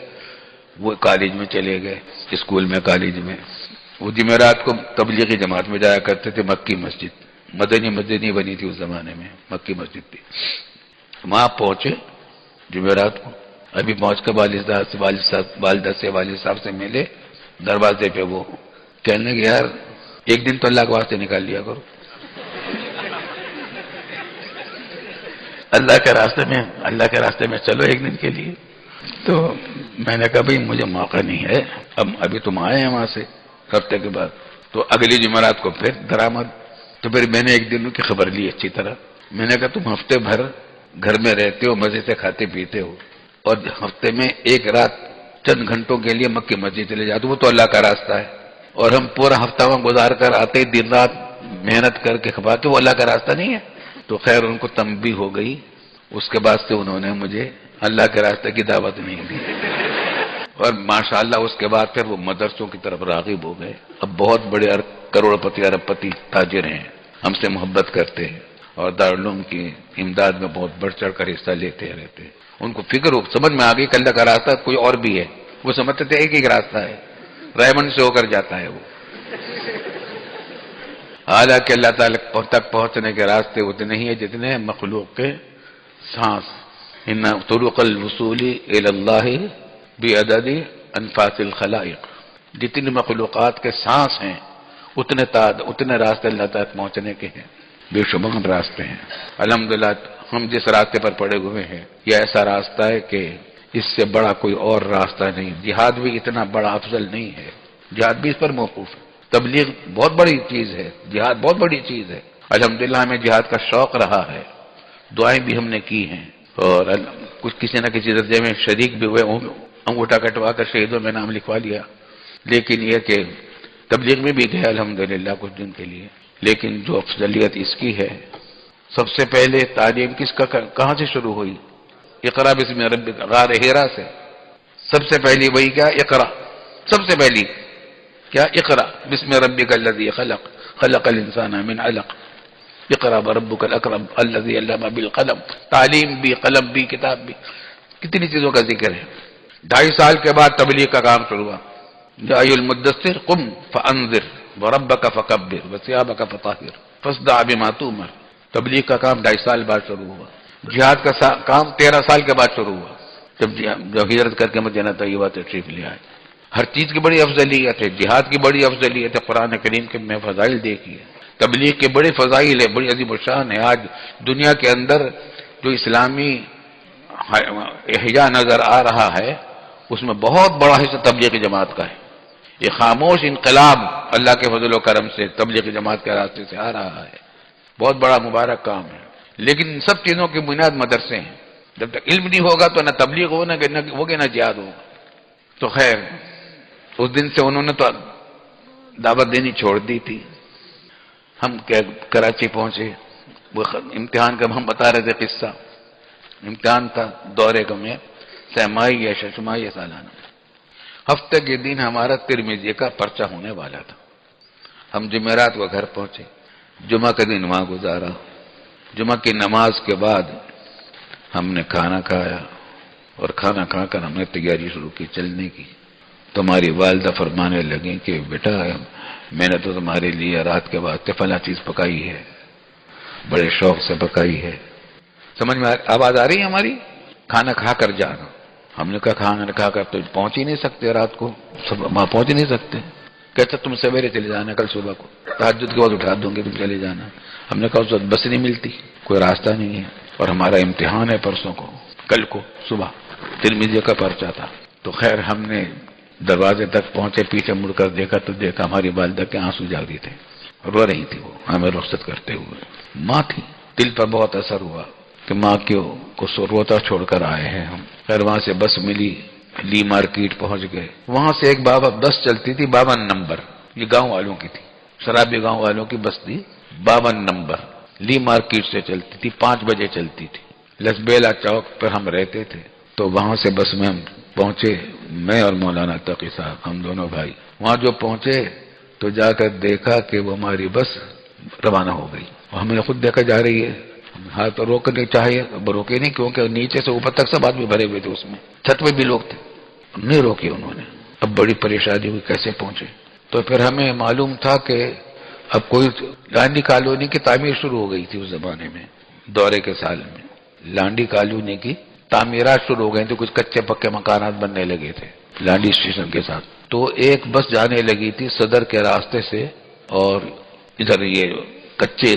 وہ کالج میں چلے گئے، اسکول میں کالج میں۔ وہ جمعرات کو تبلیغی جماعت میں جایا کرتے تھے، مکی مسجد، مدنی مسجد نہیں بنی تھی اس زمانے میں، مکی مسجد تھی۔ وہاں پہنچے جمعرات کو، ابھی پہنچ کر والدہ سے والد صاحب سے ملے، دروازے پہ وہ کہنے لگے یار ایک دن تو اللہ کے واسطے نکال لیا کرو، اللہ کے راستے میں چلو ایک دن کے لیے۔ تو میں نے کہا بھائی مجھے موقع نہیں ہے، ابھی تم آئے ہیں وہاں سے ہفتے کے بعد، تو اگلی جمعرات کو پھر درآمد۔ تو پھر میں نے ایک دن کی خبر لی اچھی طرح، میں نے کہا تم ہفتے بھر گھر میں رہتے ہو، مزے سے کھاتے پیتے ہو، اور ہفتے میں ایک رات چند گھنٹوں کے لیے مکی مسجد چلے جاتے ہو، وہ تو اللہ کا راستہ ہے، اور ہم پورا ہفتہ وہاں گزار کر آتے ہی دن رات محنت کر کے کھپاتے، وہ اللہ کا راستہ نہیں ہے۔ تو خیر ان کو تنبیہ ہو گئی، اس کے بعد سے انہوں نے مجھے اللہ کے راستے کی دعوت نہیں دی، اور ماشاءاللہ اس کے بعد پھر وہ مدرسوں کی طرف راغب ہو گئے، اب بہت بڑے کروڑ پتی ارب پتی تاجر ہیں، ہم سے محبت کرتے ہیں، اور دارالعلوم کی امداد میں بہت بڑھ چڑھ کر حصہ لیتے رہتے ہیں۔ ان کو فکر ہو، سمجھ میں آ گئی کہ اللہ کا راستہ کوئی اور بھی ہے، وہ سمجھتے تھے ایک ہی راستہ ہے، ریمنڈ سے ہو کر جاتا ہے وہ، حالانکہ اللہ تعالیٰ تک پہنچنے کے راستے اتنے ہی ہیں جتنے مخلوق کے سانس۔ ان طرق الوصول الی اللہ بعدد انفاس الخلائق، جتنی مخلوقات کے سانس ہیں اتنے راستے اللہ تک پہنچنے کے ہیں، بے شمار راستے ہیں۔ الحمدللہ ہم جس راستے پر پڑے ہوئے ہیں یہ ایسا راستہ ہے کہ اس سے بڑا کوئی اور راستہ نہیں، جہاد بھی اتنا بڑا افضل نہیں ہے، جہاد بھی اس پر موقوف ہے، تبلیغ بہت بڑی چیز ہے، جہاد بہت بڑی چیز ہے۔ الحمدللہ ہمیں جہاد کا شوق رہا ہے، دعائیں بھی ہم نے کی ہیں، اور کچھ کسی نہ کسی درجے میں شریک بھی ہوئے، انگوٹھا کٹوا کر شہیدوں میں نام لکھوا لیا، لیکن یہ کہ تبلیغ میں بھی گئے الحمدللہ کچھ دن کے لیے۔ لیکن جو افضلیت اس کی ہے، سب سے پہلے تعلیم کس کا کہاں سے شروع ہوئی؟ اقرا بسم ربک، غار ہیرا سے سب سے پہلی وہی کیا؟ اقرا، سب سے پہلی کیا؟ اقرا بسم ربک الذی خلق، خلق الانسان من علق، اقرا وربک الاکرم الذی علم بالقلم، تعلیم بھی، قلم بھی، کتاب بھی، کتنی چیزوں کا ذکر ہے۔ 2.5 سال کے بعد تبلیغ کا کام شروع ہوا، یا ایھا المدثر قم فانذر وربک فکبر وثیابک فطہر فاصدع بما تؤمر۔ تبلیغ کا کام 2.5 سال بعد شروع ہوا۔ جہاد کا کام 13 سال کے بعد شروع ہوا، جب ہجرت کر کے مدینہ طیبہ تشریف لے آئے۔ ہر چیز کی بڑی افضلیت ہے، جہاد کی بڑی افضلیت ہے، قرآن کریم کے میں فضائل دیکھیے، تبلیغ کے بڑے فضائل ہے، بڑی عظیم الشان ہے۔ آج دنیا کے اندر جو اسلامی احیاء نظر آ رہا ہے اس میں بہت بڑا حصہ تبلیغی جماعت کا ہے۔ یہ خاموش انقلاب اللہ کے فضل و کرم سے تبلیغی جماعت کے راستے سے آ رہا ہے، بہت بڑا مبارک کام ہے۔ لیکن ان سب چیزوں کی بنیاد مدرسے ہیں، جب تک علم نہیں ہوگا تو نہ تبلیغ ہوگی نہ جہاد ہوگا۔ تو خیر اس دن سے انہوں نے تو دعوت دینی چھوڑ دی تھی۔ ہم کراچی پہنچے، وہ امتحان کا ہم بتا رہے تھے قصہ، امتحان تھا دورے کا، میں سہمائی یا ششمائی یا سالانہ۔ ہفتے کے دن ہمارا ترمذی کا پرچہ ہونے والا تھا، ہم جمعرات کو گھر پہنچے، جمعہ کا دن وہاں گزارا۔ جمعہ کی نماز کے بعد ہم نے کھانا کھایا، اور کھانا کھا کر ہم نے تیاری شروع کی چلنے کی۔ تو ہماری والدہ فرمانے لگیں کہ بیٹا میں نے تو تمہارے لیے رات کے واسطے فلاں چیز پکائی ہے، بڑے شوق سے پکائی ہے۔ سمجھ میں آواز آ رہی ہے ہماری؟ کھانا کھا کر جانا۔ ہم نے کہا کھانا کھا کر تو پہنچ ہی نہیں سکتے، رات کو وہاں پہنچ ہی نہیں سکتے۔ کہتا تم سویرے چلے جانا، کل صبح کو تہجد کے بعد اٹھا دوں گے، تم چلے جانا۔ ہم نے کہا اس وقت بس نہیں ملتی، کوئی راستہ نہیں ہے، اور ہمارا امتحان ہے پرسوں کو، کل کو صبح، ترمذی کا پرچہ تھا۔ تو خیر ہم نے دروازے تک پہنچے، پیچھے مڑ کر دیکھا تو دیکھا ہماری والدہ کے آنسو جاری تھے، رو رہی تھی وہ ہمیں رخصت کرتے ہوئے۔ ماں تھی، دل پر بہت اثر ہوا کہ ماں کو روتا چھوڑ کر آئے ہیں ہم۔ خیر وہاں سے بس ملی، لی مارکیٹ پہنچ گئے۔ وہاں سے ایک بس چلتی تھی 52 نمبر، یہ گاؤں والوں کی تھی، شرابی گاؤں والوں کی بس تھی 52 نمبر، لی مارکیٹ سے چلتی تھی، 5 بجے چلتی تھی۔ لسبیلا چوک پر ہم رہتے تھے، تو وہاں سے بس میں ہم پہنچے، میں اور مولانا تقی صاحب، ہم دونوں بھائی۔ وہاں جو پہنچے تو جا کر دیکھا کہ وہ ہماری بس روانہ ہو گئی، اور ہم نے خود دیکھا جا رہی ہے۔ ہاں تو روکنے چاہیے، روکے نہیں، کیونکہ نیچے سے اوپر تک سب آدمی بھرے ہوئے تھے، اس میں چھت پہ بھی لوگ تھے، نہیں روکے انہوں نے۔ اب بڑی پریشانی ہوئی، کیسے پہنچے؟ تو پھر ہمیں معلوم تھا کہ اب کوئی لانڈی کالونی کی تعمیر شروع ہو گئی تھی اس زمانے میں، دورے کے سال میں لانڈی کالونی کی تعمیرات شروع ہو گئی تھی، کچھ کچے پکے مکانات بننے لگے تھے لانڈی اسٹیشن کے ساتھ۔ تو ایک بس جانے لگی تھی صدر کے راستے سے، اور ادھر یہ کچے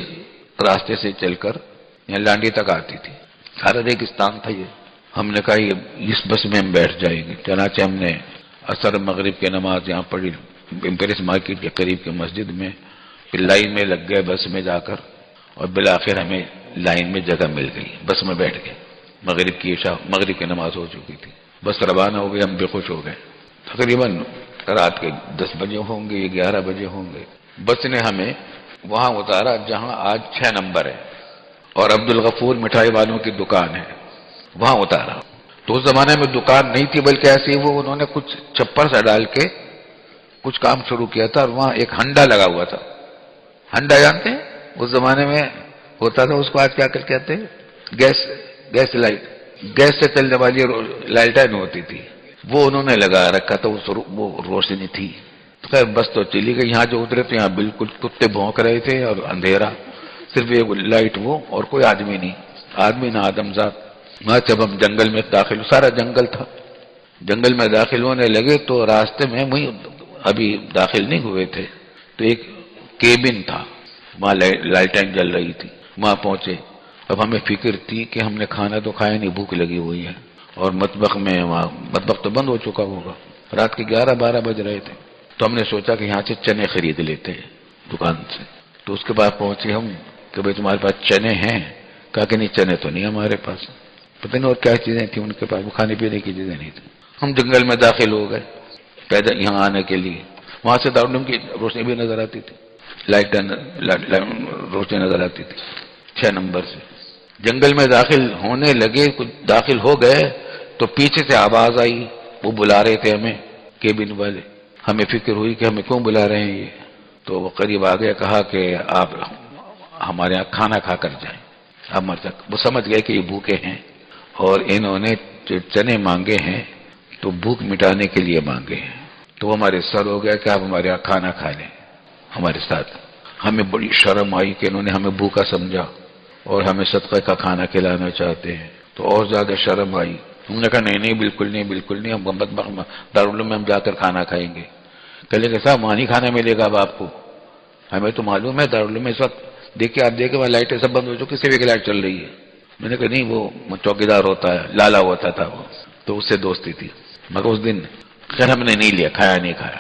راستے سے چل کر یہاں لانڈی تک آتی تھی، سارا ریگستان تھا یہ۔ ہم نے کہا یہ اس بس میں ہم بیٹھ جائیں گے، چنانچہ ہم نے عصر مغرب کی نماز یہاں پڑھی امپیریس مارکیٹ کے قریب کی مسجد میں، پھر لائن میں لگ گئے بس میں جا کر، اور بالآخر ہمیں لائن میں جگہ مل گئی، بس میں بیٹھ گئے۔ مغرب کی نماز ہو چکی تھی، بس روانہ ہو گئی، ہم بے خوش ہو گئے۔ تقریباً رات کے 10 بجے ہوں گے، 11 بجے ہوں گے۔ بس نے ہمیں وہاں اتارا جہاں آج 6 نمبر ہے اور عبد الغفور مٹھائی والوں کی دکان ہے، وہاں اتارا۔ تو اس زمانے میں دکان نہیں تھی، بلکہ ایسے ہی وہ انہوں نے کچھ چھپر سا ڈال کے کچھ کام شروع کیا تھا، اور وہاں ایک ہنڈا لگا ہوا تھا۔ ہنڈا جانتے ہیں؟ اس زمانے میں ہوتا تھا، اس کو آج کیا کہتے ہیں؟ گیس لائٹ، گیس سے چلنے والی لائٹیں ہوتی تھی، وہ انہوں نے لگا رکھا تھا، وہ روشنی تھی۔ خیر بس تو چلی گئی، یہاں جو اترے تو یہاں بالکل کتے بھونک رہے تھے اور اندھیرا، صرف ایک لائٹ وہ، اور کوئی آدمی نہیں، آدمی نہ آدمزاد۔ وہاں جب ہم جنگل میں داخل، سارا جنگل تھا، جنگل میں داخل ہونے لگے تو راستے میں وہیں ابھی داخل نہیں ہوئے تھے تو ایک کیبن تھا، وہاں لائٹیں جل رہی تھی، وہاں پہنچے۔ اب ہمیں فکر تھی کہ ہم نے کھانا تو کھایا نہیں، بھوک لگی ہوئی ہے، اور مطبخ میں وہاں مطبخ تو بند ہو چکا ہوگا، رات کے 11-12 بج رہے تھے۔ تو ہم نے سوچا کہ یہاں سے چنے خرید لیتے ہیں دکان سے۔ تو اس کے بعد پہنچے ہم کہ بھائی تمہارے پاس چنے ہیں؟ کہا کہ نہیں چنے تو نہیں ہمارے پاس، پتہ نہیں اور کیا چیزیں تھیں ان کے پاس، وہ کھانے پینے کی چیزیں نہیں تھیں۔ ہم جنگل میں داخل ہو گئے پیدل یہاں آنے کے لیے، وہاں سے دارالعلوم کی روشنی بھی نظر آتی تھی، لائٹ روشنی نظر آتی تھی 6 نمبر سے۔ جنگل میں داخل ہونے لگے، کچھ داخل ہو گئے تو پیچھے سے آواز آئی، وہ بلا رہے تھے ہمیں کیبن والے۔ ہمیں فکر ہوئی کہ ہمیں کیوں بلا رہے ہیں یہ، تو وہ قریب آ گیا، کہا کہ آپ ہمارے یہاں کھانا کھا کر جائیں۔ وہ سمجھ گئے کہ یہ بھوکے ہیں، اور انہوں نے جو چنے مانگے ہیں تو بھوک مٹانے کے لیے مانگے ہیں۔ تو وہ ہمارے سر ہو گیا کہ آپ ہمارے یہاں کھانا کھا لیں ہمارے ساتھ۔ ہمیں بڑی شرم آئی کہ انہوں نے ہمیں بھوکا سمجھا اور ہمیں صدقے کا کھانا کھلانا چاہتے ہیں، تو اور زیادہ شرم آئی۔ ہم نے کہا نہیں بالکل نہیں، ہم دارالعلوم میں ہم جا کر کھانا کھائیں گے۔ کہنے کہ صاحب وہاں نہیں کھانا ملے گا اب آپ کو، ہمیں تو معلوم ہے دارالعلوم میں اس وقت دیکھیے، آپ دیکھیں وہاں لائٹیں سب بند ہو چکی، صرف ایک لائٹ چل رہی ہے۔ میں نے کہا نہیں، وہ چوکیدار ہوتا ہے، لالا ہوتا تھا وہ، تو اس سے دوستی تھی۔ مگر اس دن خیر ہم نے نہیں لیا، کھایا نہیں کھایا۔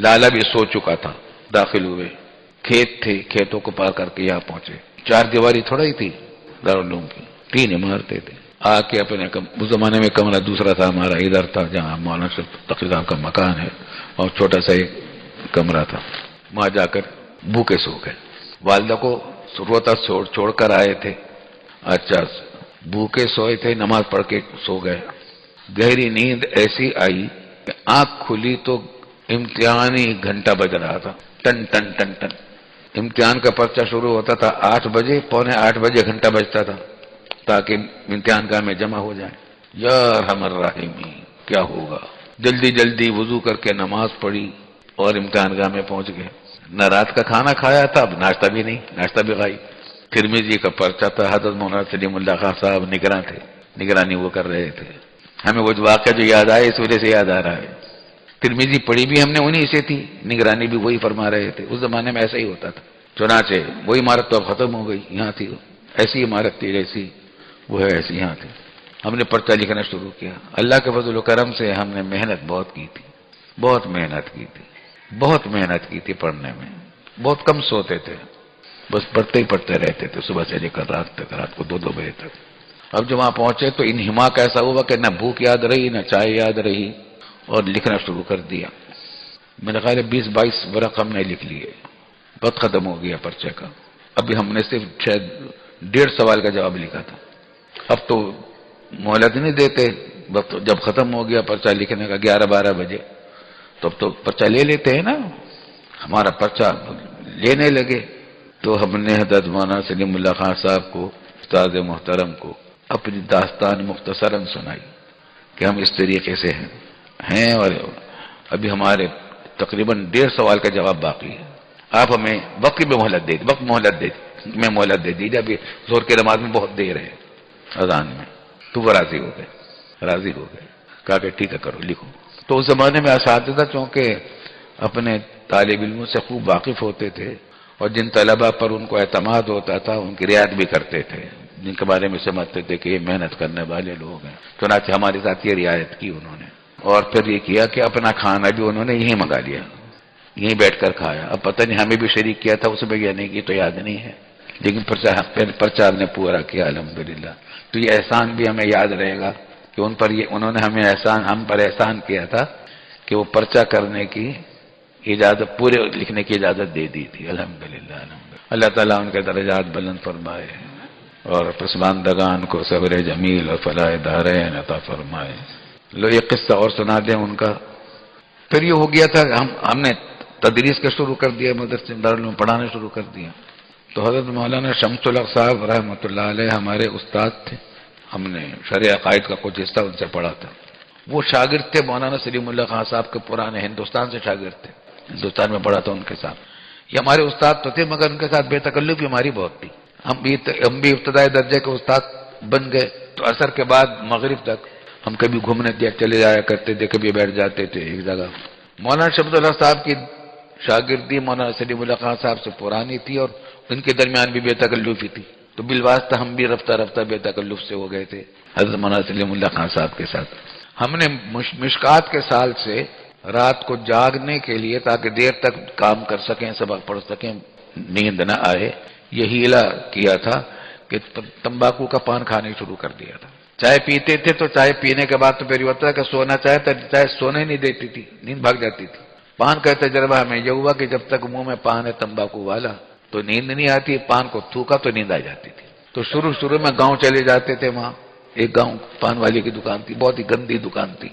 لالا بھی سو چکا تھا، داخل ہوئے، کھیت تھے، کھیتوں کو پار کر کے یہاں پہنچے۔ 4 دیواری تھوڑا ہی تھی دارالعلوم کی، 3 عمارتیں تھے۔ آ کے اپنے اس زمانے میں کمرہ دوسرا تھا ہمارا، ادھر تھا جہاں مولانا شریف تقی صاحب کا مکان ہے، اور چھوٹا سا ایک کمرہ تھا، وہاں جا کر بھوکے سو گئے۔ والدہ کو روتا چھوڑ کر آئے تھے، اچھا بھوکے سوئے تھے، نماز پڑھ کے سو گئے۔ گہری نیند ایسی آئی کہ آنکھ کھلی تو امتحانی گھنٹہ بج رہا تھا، ٹن ٹن ٹن ٹن۔ امتحان کا پرچہ شروع ہوتا تھا 8 بجے، 7:45 بجے گھنٹہ بجتا تھا تاکہ امتحان گاہ میں جمع ہو جائے۔ یا ارحم الراحمین، کیا ہوگا؟ جلدی جلدی وضو کر کے نماز پڑھی اور امتحان گاہ میں پہنچ گئے۔ نہ رات کا کھانا کھایا تھا، اب ناشتہ بھی نہیں، ناشتہ بھی غائب۔ ترمذی کا پرچہ تھا، حضرت مولانا سلیم اللہ خان صاحب نگراں تھے، نگرانی وہ کر رہے تھے۔ ہمیں وہ واقعہ جو یاد آئے اس وجہ سے یاد آ رہا ہے۔ ترمذی پڑھی بھی ہم نے انہی سے تھی، نگرانی بھی وہی فرما رہے تھے۔ اس زمانے میں ایسا ہی ہوتا تھا۔ چنانچہ وہی عمارت تو اب ختم ہو گئی، یہاں تھی وہ، ایسی عمارت تھی جیسی وہ ہے ایسی یہاں تھی۔ ہم نے پرچہ لکھنا شروع کیا۔ اللہ کے فضل و کرم سے ہم نے محنت بہت کی تھی، بہت محنت کی تھی، بہت محنت کی تھی پڑھنے میں، بہت کم سوتے تھے، بس پڑھتے ہی پڑھتے رہتے تھے صبح سے لے کر رات تک، رات کو 2 بجے تک۔ اب جب وہاں پہنچے تو انہماک ایسا ہوا کہ نہ بھوک یاد رہی نہ چائے یاد رہی، اور لکھنا شروع کر دیا۔ میرے خیال ہے 20-22 ورق ہم نے لکھ لیے، وقت ختم ہو گیا پرچے کا۔ ابھی ہم نے صرف شاید 1.5 سوال کا جواب لکھا تھا۔ اب تو مہلت نہیں دیتے، وقت جب ختم ہو گیا پرچہ لکھنے کا 11-12 بجے، تو اب تو پرچہ لے لیتے ہیں نا، ہمارا پرچہ لینے لگے۔ تو ہم نے حضرت مولانا سلیم اللہ خان صاحب کو، استاد محترم کو، اپنی داستان مختصراً سنائی کہ ہم اس طریقے سے ہیں اور ابھی ہمارے تقریباً 1.5 سوال کا جواب باقی ہے۔ آپ ہمیں وقت میں مہلت دے دیجیے، ابھی ظہر کی نماز میں بہت دیر ہے اذان میں۔ تو وہ راضی ہو گئے، کہا کہ ٹھیک ہے کرو لکھو۔ تو اس زمانے میں اساتذہ چونکہ اپنے طالب علموں سے خوب واقف ہوتے تھے، اور جن طلبہ پر ان کو اعتماد ہوتا تھا ان کی رعایت بھی کرتے تھے، جن کے بارے میں سمجھتے تھے کہ یہ محنت کرنے والے لوگ ہیں، چنانچہ ہمارے ساتھ یہ رعایت کی انہوں نے۔ اور پھر یہ کیا کہ اپنا کھانا بھی انہوں نے یہیں منگا لیا، یہیں بیٹھ کر کھایا۔ اب پتہ نہیں ہمیں بھی شریک کیا تھا اس میں یا نہیں کی تو یاد نہیں ہے، لیکن پرچہ نے پورا کیا الحمدللہ۔ تو یہ احسان بھی ہمیں یاد رہے گا کہ انہوں نے ہم پر احسان کیا تھا کہ وہ پرچہ کرنے کی اجازت، پورے لکھنے کی اجازت دے دی تھی الحمدللہ۔ اللہ تعالیٰ ان کے درجات بلند فرمائے اور پسماندگان کو صبر جمیل اور فلاح دارین عطا فرمائے۔ لو یہ قصہ اور سنا دیں ان کا۔ پھر یہ ہو گیا تھا، ہم نے تدریس کا شروع کر دیا، مدرسے دارالعلوم پڑھانا شروع کر دیا۔ تو حضرت مولانا شمس الحق صاحب رحمۃ اللہ علیہ ہمارے استاد تھے، ہم نے شرع عقائد کا کچھ حصہ ان سے پڑھا تھا۔ وہ شاگرد تھے مولانا سلیم اللہ خان صاحب کے، پرانے ہندوستان سے شاگرد تھے، ہندوستان میں پڑھا تھا ان کے ساتھ۔ یہ ہمارے استاد تو تھے مگر ان کے ساتھ بے تکلفی ہماری بہت تھی۔ ہم بھی ابتدائی درجے کے استاد بن گئے، تو عصر کے بعد مغرب تک ہم کبھی گھومنے چلے جایا کرتے تھے، کبھی بیٹھ جاتے تھے ایک جگہ۔ مولانا شمس الحق صاحب کی شاگردی مولانا سلیم اللہ خان صاحب سے پرانی تھی، اور ان کے درمیان بھی بے تکلفی تھی، تو بالواسطہ ہم بھی رفتہ رفتہ بے تکلف سے ہو گئے تھے حضرت مولانا سلیم اللہ خان صاحب کے ساتھ۔ ہم نے مشکات کے سال سے رات کو جاگنے کے لیے تاکہ دیر تک کام کر سکیں، سبق پڑھ سکیں، نیند نہ آئے، یہ ہیلا کیا تھا کہ تمباکو کا پان کھانے شروع کر دیا تھا۔ چائے پیتے تھے تو چائے پینے کے بعد تو پھر یہ ہوتا ہے کہ سونا چاہتا، چائے سونے نہیں دیتی تھی، نیند بھاگ جاتی تھی۔ پان کا تجربہ ہمیں یہ ہوا کہ جب تک منہ میں پان ہے تمباکو والا تو نیند نہیں آتی، پان کو تھوکا تو نیند آ جاتی تھی۔ تو شروع میں گاؤں چلے جاتے تھے، وہاں ایک گاؤں پان والی کی دکان تھی، بہت ہی گندی دکان تھی،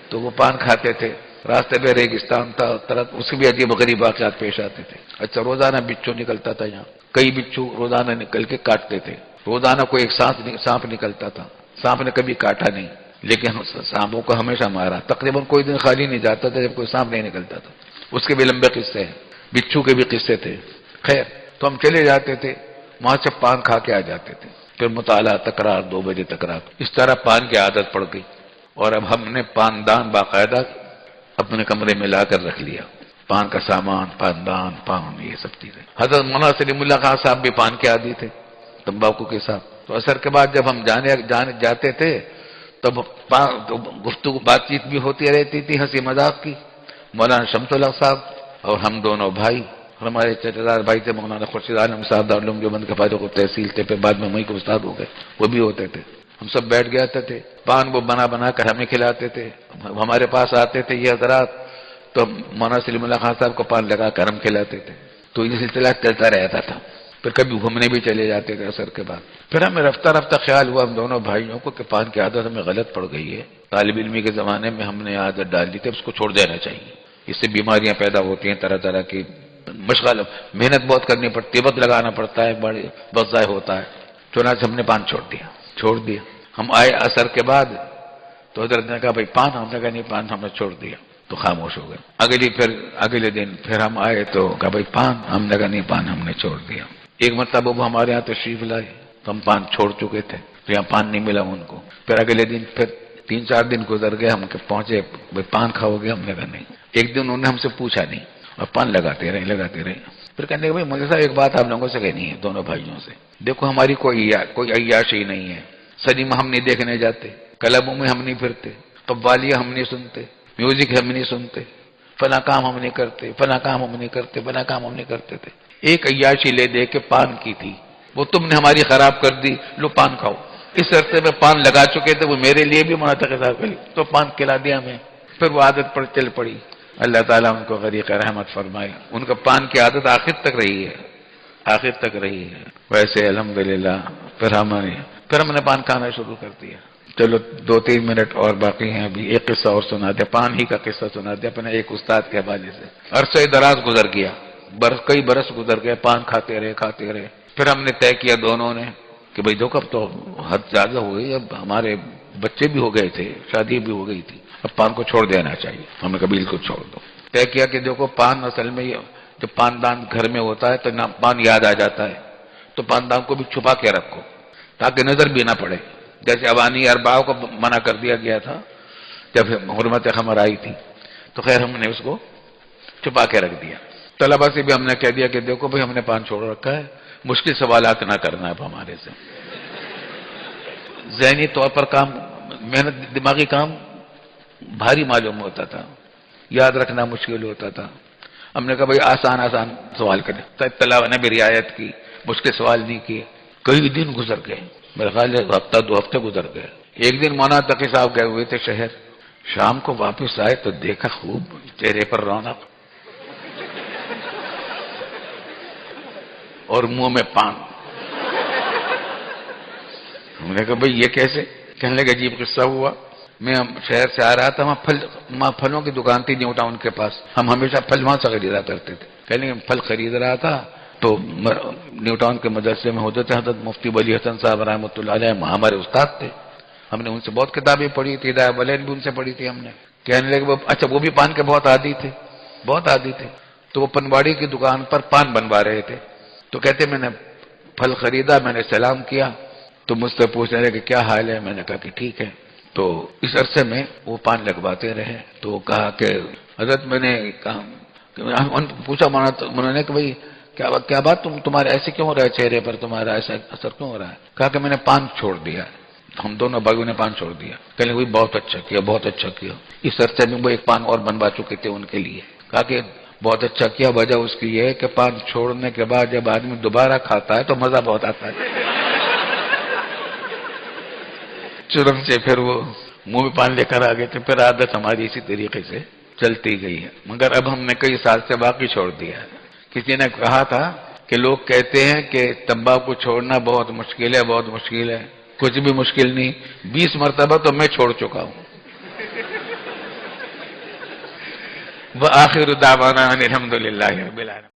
تو وہ پان کھاتے تھے۔ راستے پہ ریگستان تھا، اس کے بھی عجیب و غریب واقعات پیش آتے تھے۔ اچھا، روزانہ بچھو نکلتا تھا یہاں، کئی بچھو روزانہ نکل کے کاٹتے تھے۔ روزانہ کوئی ایک سانپ نکلتا تھا، سانپ نے کبھی کاٹا نہیں، لیکن سانپوں کو ہمیشہ مارا۔ تقریباً کوئی دن خالی نہیں جاتا تھا جب کوئی سانپ نہیں نکلتا تھا۔ اس کے بھی لمبے قصے ہیں، بچھو کے بھی قصے تھے۔ خیر، تو ہم چلے جاتے تھے وہاں سے، پان کھا کے آ جاتے تھے، پھر مطالعہ، تکرار، 2 بجے تکرار۔ اس طرح پان کی عادت پڑ گئی، اور اب ہم نے پاندان باقاعدہ اپنے کمرے میں لا کر رکھ لیا، پان کا سامان، پاندان، پان، یہ سب چیزیں۔ حضرت مولانا سلیم اللہ خان صاحب بھی پان کے عادی تھے، تمباکو کے ساتھ۔ تو عصر کے بعد جب ہم جاتے تھے تب گفتگو بات چیت بھی ہوتی رہتی تھی، ہنسی مذاق کی۔ مولانا شمس الحق صاحب اور ہم دونوں بھائی، اور ہمارے چچا دار بھائی تھے مولانا خورشید عالم صاحب دارالعلوم دیوبند کے فارغ التحصیل تھے، پھر بعد میں وہیں کے استاد ہو گئے، وہ بھی ہوتے تھے۔ ہم سب بیٹھ گئے تھے، پان وہ بنا کر ہمیں کھلاتے تھے، ہمارے پاس آتے تھے یہ حضرات، تو مولانا سلیم اللہ خان صاحب کو پان لگا کر ہم کھلاتے تھے۔ تو یہ سلسلہ چلتا رہتا تھا۔ پھر کبھی گھومنے بھی چلے جاتے تھے عصر کے بعد۔ پھر ہمیں رفتہ خیال ہوا ہم دونوں بھائیوں کو کہ پان کی عادت ہمیں غلط پڑ گئی ہے، طالب علمی کے زمانے میں ہم نے عادت ڈال دی تھی، اس کو چھوڑ دینا چاہیے، اس سے بیماریاں پیدا ہوتی ہیں، طرح طرح کی مشغل، محنت بہت کرنی پڑتی ہے، وقت لگانا پڑتا ہے، بڑے وقت ضائع ہوتا ہے۔ چنانچہ ہم نے پان چھوڑ دیا۔ ہم آئے عصر کے بعد تو حضرت نے کہا بھائی پان؟ ہم نے کہا نہیں، پان ہم نے چھوڑ دیا، تو خاموش ہو گئے۔ اگلے دن پھر ہم آئے تو کہا بھائی پان؟ ہم نے کہا نہیں، پان ہم نے چھوڑ دیا۔ ایک مرتبہ وہ ہمارے یہاں تشریف لائے تو ہم پان چھوڑ چکے تھے، تو یہاں پان نہیں ملا ان کو۔ پھر اگلے دن پھر 3-4 دن گزر گئے، ہم پہنچے، بھائی پان کھاؤ گے؟ ہم نے کہا نہیں۔ ایک دن انہوں نے ہم سے پوچھا نہیں اور پان لگاتے رہے۔ پھر کہنے کہ بھائی مجھے صاحب ایک بات آپ لوگوں سے کہنی ہے، دونوں بھائیوں سے، دیکھو ہماری کوئی عیاشی نہیں ہے، سنیما ہم نہیں دیکھنے جاتے، کلبوں میں ہم نہیں پھرتے، قوالیاں ہم نہیں سنتے، میوزک ہم نہیں سنتے، فلاں کام ہم نہیں کرتے، فلاں کام ہم نہیں کرتے، فلاں کام ہم نہیں کرتے تھے۔ ایک عیاشی لے دے کے پان کی تھی، وہ تم نے ہماری خراب کر دی، لو پان کھاؤ۔ اس عرصے میں پان لگا چکے تھے، وہ میرے لیے بھی مناطق تو پان کھلا دیا ہمیں۔ پھر وہ عادت پر چل پڑی۔ اللہ تعالیٰ ان کو غریق رحمت فرمائے، ان کا پان کی عادت آخر تک رہی ہے۔ ویسے الحمدللہ پھر ہم نے پان کھانا شروع کر دیا۔ چلو 2-3 منٹ اور باقی ہیں، ابھی ایک قصہ اور سنا دیا، پان ہی کا قصہ سنا دیا اپنے ایک استاد کے حوالے سے۔ عرصہ دراز گزر گیا، کئی برس گزر گئے، پان کھاتے رہے۔ پھر ہم نے طے کیا دونوں نے کہ بھئی دیکھو اب تو حد زیادہ ہو گئی، اب ہمارے بچے بھی ہو گئے تھے، شادی بھی ہو گئی تھی، اب پان کو چھوڑ دینا چاہیے۔ ہم نے کہا بالکل چھوڑ دو۔ طے کیا کہ دیکھو پان اصل میں جب پان دان گھر میں ہوتا ہے تو پان یاد آ جاتا ہے، تو پان دان کو بھی چھپا کے رکھو تاکہ نظر بھی نہ پڑے، جیسے اوانی ارباؤ کو منع کر دیا گیا تھا جب حرمت خمر آئی تھی، تو خیر ہم نے اس کو چھپا کے رکھ دیا۔ طلبہ سے بھی ہم نے کہہ دیا کہ دیکھو بھئی ہم نے پان چھوڑ رکھا ہے، مشکل سوالات نہ کرنا اب ہمارے سے۔ ذہنی طور پر کام، محنت، دماغی کام بھاری معلوم ہوتا تھا، یاد رکھنا مشکل ہوتا تھا۔ ہم نے کہا بھئی آسان سوال کریں، طلبہ نے بھی رعایت کی، مشکل سوال نہیں کیے۔ کئی دن گزر گئے، میرے خیال ہے ہفتہ 2 ہفتے گزر گئے۔ ایک دن مولانا تقی صاحب گئے ہوئے تھے شہر، شام کو واپس آئے تو دیکھا خوب چہرے پر رونق اور منہ میں پان۔ ہم نے کہا بھئی یہ کیسے؟ کہنے لگے عجیب قصہ ہوا، میں شہر سے آ رہا تھا، وہاں پھلوں کی دکان تھی نیو ٹاؤن کے پاس، ہم ہمیشہ پھل وہاں سے خریدا کرتے تھے۔ کہنے لگے پھل خرید رہا تھا تو نیو ٹاؤن کے مدرسے میں ہوتے تھے حضرت مفتی ولی حسن صاحب رحمۃ اللہ علیہ، ہمارے استاد تھے، ہم نے ان سے بہت کتابیں پڑھی تھی، ہدایہ والین بھی ان سے پڑھی تھی ہم نے۔ کہنے لگے اچھا وہ بھی پان کے بہت عادی تھے، تو وہ پنواڑی کی دکان پر پان بنوا رہے تھے، تو کہتے میں نے پھل خریدا، میں نے سلام کیا تو مجھ سے پوچھنے لگے کہ کیا حال ہے؟ میں نے کہا کہ ٹھیک ہے۔ تو اس عرصے میں وہ پان لگواتے رہے، تو وہ کہا کہ حضرت میں نے کہا، پوچھا انہوں نے کہ بھئی کیا بات، تمہارے ایسے کیوں ہو رہا ہے چہرے پر، تمہارا ایسا اثر کیوں ہو رہا ہے؟ کہا کہ میں نے پان چھوڑ دیا، ہم دونوں بھائیوں نے پان چھوڑ دیا۔ کہنے لگے بہت اچھا کیا۔ اس عرصے میں وہ ایک پان اور بنوا چکے تھے ان کے لیے۔ کہا کہ بہت اچھا کیا، وجہ اس کی یہ ہے کہ پان چھوڑنے کے بعد جب آدمی دوبارہ کھاتا ہے تو مزہ بہت آتا ہے۔ چنانچہ پھر وہ منہ میں پان لے کر آ گئے تھے، پھر عادت ہماری اسی طریقے سے چلتی گئی ہے، مگر اب ہم نے کئی سال سے باقی چھوڑ دیا ہے۔ کسی نے کہا تھا کہ لوگ کہتے ہیں کہ تمباکو چھوڑنا بہت مشکل ہے، کچھ بھی مشکل نہیں، 20 مرتبہ تو میں چھوڑ چکا ہوں۔ وآخر دعوانا ان الحمد للہ رب العالمین۔